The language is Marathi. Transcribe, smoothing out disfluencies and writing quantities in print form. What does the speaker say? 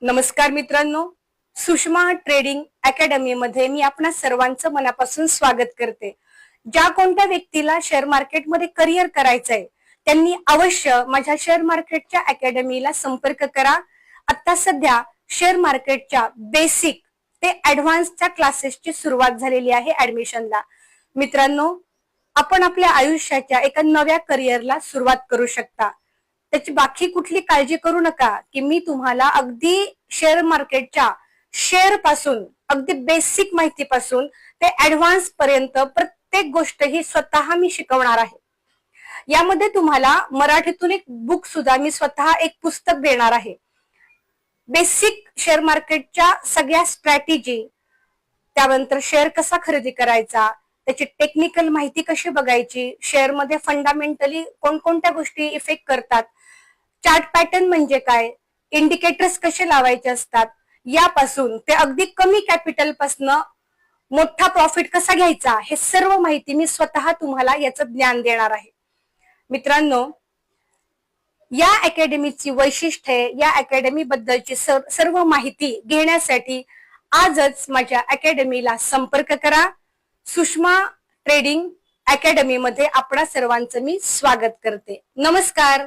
नमस्कार मित्रांनो, सुषमा ट्रेडिंग अकॅडमी मध्ये मी आपणा सर्वांचं मनापासून स्वागत करते। ज्या कोणत्या व्यक्तीला शेअर मार्केटमध्ये करिअर करायचंय त्यांनी अवश्य माझ्या शेअर मार्केटच्या अकॅडमीला संपर्क करा। आता सध्या शेअर मार्केटच्या बेसिक ते ऍडव्हान्सच्या क्लासेसची सुरुवात झालेली आहे ऍडमिशनला। मित्रांनो, आपण आपल्या आयुष्याच्या एका नव्या करिअरला सुरुवात करू शकता। त्याची बाकी कुठली काळजी करू नका की मी तुम्हाला अगदी शेअर मार्केटच्या शेअर पासून अगदी बेसिक माहितीपासून ते ऍडव्हान्स पर्यंत प्रत्येक गोष्ट ही स्वतः मी शिकवणार आहे। यामध्ये तुम्हाला मराठीतून एक बुक सुद्धा मी स्वतः एक पुस्तक देणार आहे। बेसिक शेअर मार्केटच्या सगळ्या स्ट्रॅटेजी, त्यानंतर शेअर कसा खरेदी करायचा, त्याची टेक्निकल माहिती कशी बघायची, शेअर मध्ये फंडामेंटली कोणकोणत्या गोष्टी इफेक्ट करतात, चार्ट पॅटर्न म्हणजे काय, इंडिकेटर्स कसे लावायचे असतात, यापासून ते अगदी कमी कॅपिटल पासून मोठा प्रॉफिट कसा घ्यायचा, हे सर्व माहिती मी स्वतः तुम्हाला याचं ज्ञान देणार आहे। मित्रांनो, या अकॅडमीची वैशिष्ट्ये, या अकॅडमी बद्दलची सर्व माहिती घेण्यासाठी आजच माझ्या अकॅडमीला संपर्क करा। सुषमा ट्रेडिंग अकॅडमी मध्ये आपणा सर्वांचं मी स्वागत करते। नमस्कार।